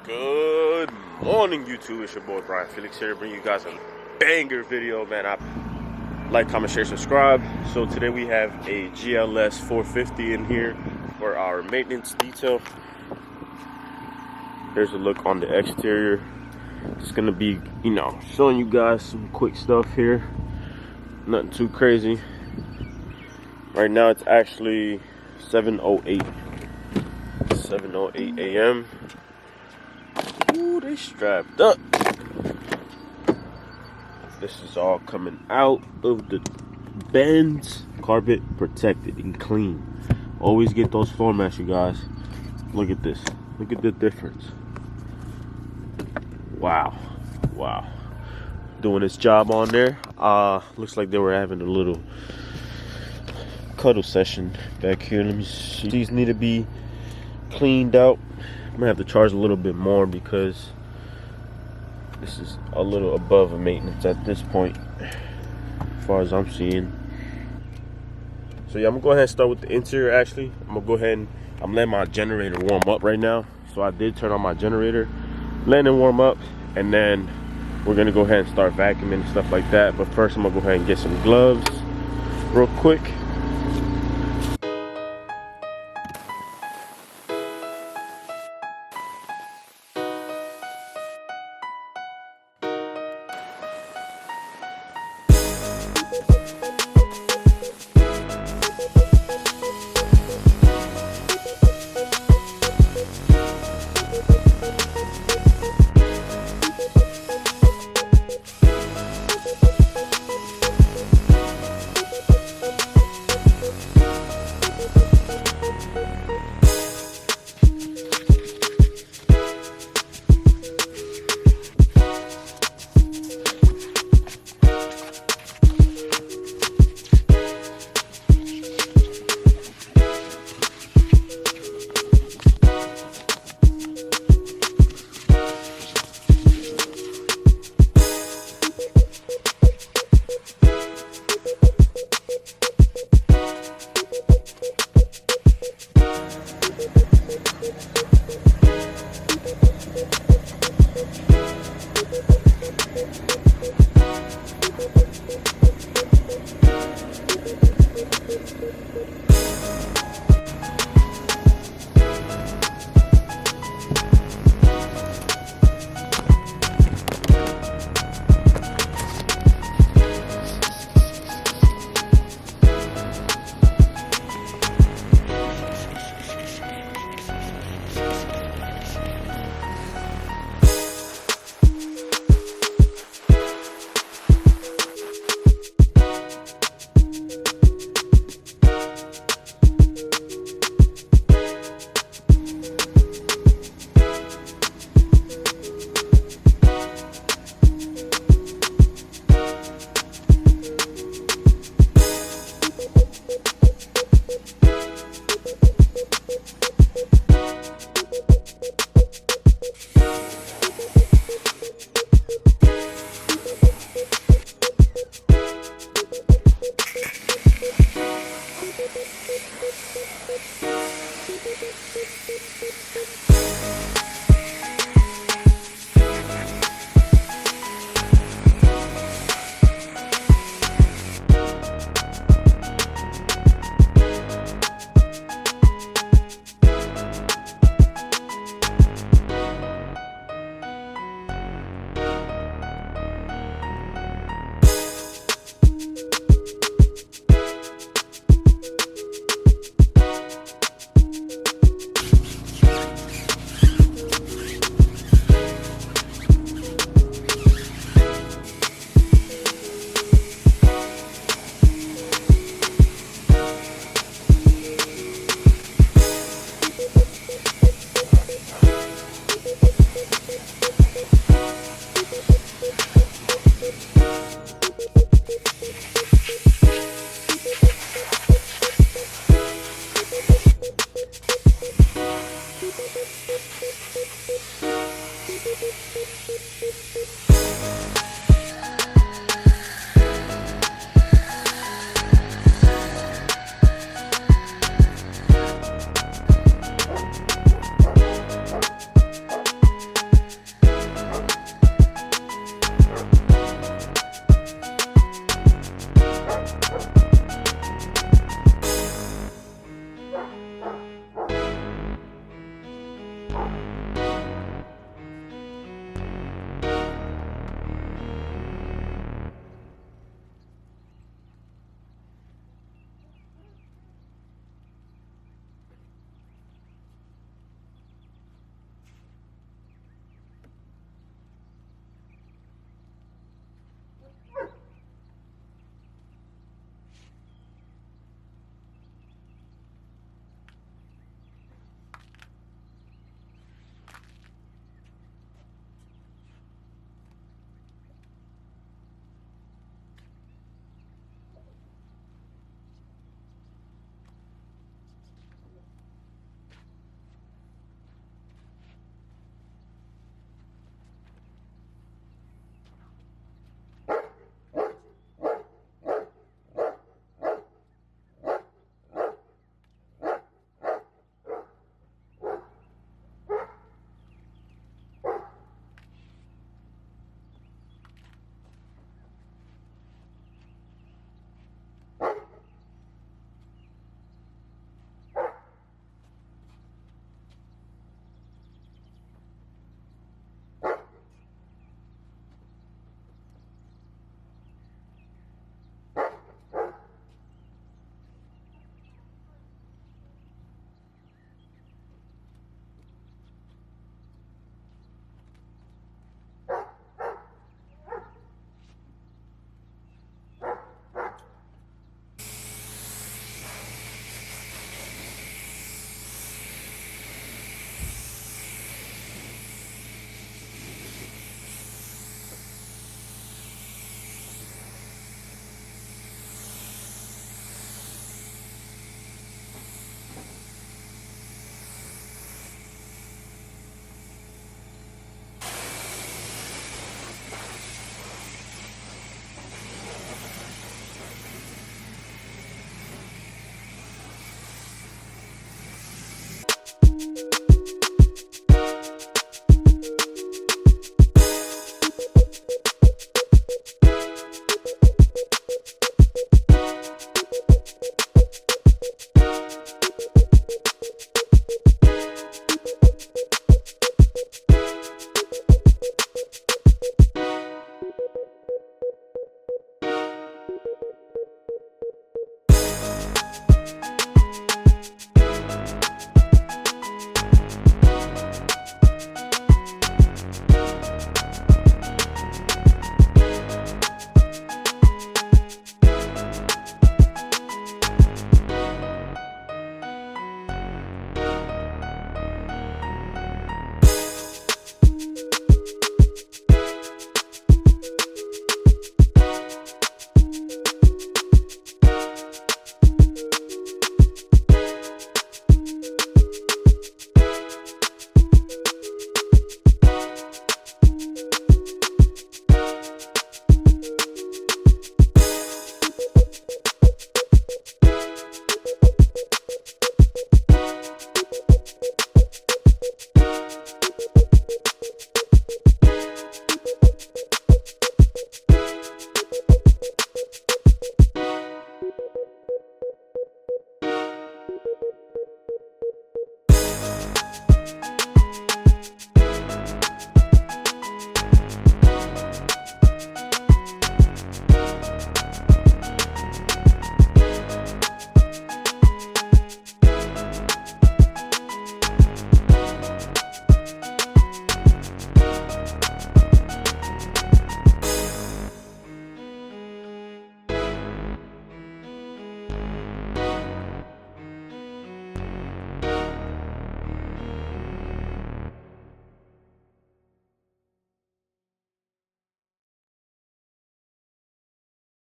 Good morning, YouTube. It's your boy Brian Felix here, bringing you guys a banger video, man. Like, comment, share, subscribe. So today we have a GLS450 in here for our maintenance detail. Here's a look on the exterior. It's gonna be, showing you guys some quick stuff here. Nothing too crazy. Right now it's actually 7:08 a.m. Ooh, they strapped up. This is all coming out of the bends, carpet protected and clean. Always get those floor mats, you guys. Look at this. Look at the difference. Wow. Doing its job on there. Looks like they were having a little cuddle session back here. Let me see. These need to be cleaned out. I'm gonna have to charge a little bit more because this is a little above maintenance at this point, as far as I'm seeing. So yeah, I'm gonna go ahead and start with the interior. Actually, I'm gonna go ahead and I'm letting my generator warm up right now. So I did turn on my generator, letting it warm up, and then we're gonna go ahead and start vacuuming and stuff like that. But first, I'm gonna go ahead and get some gloves real quick.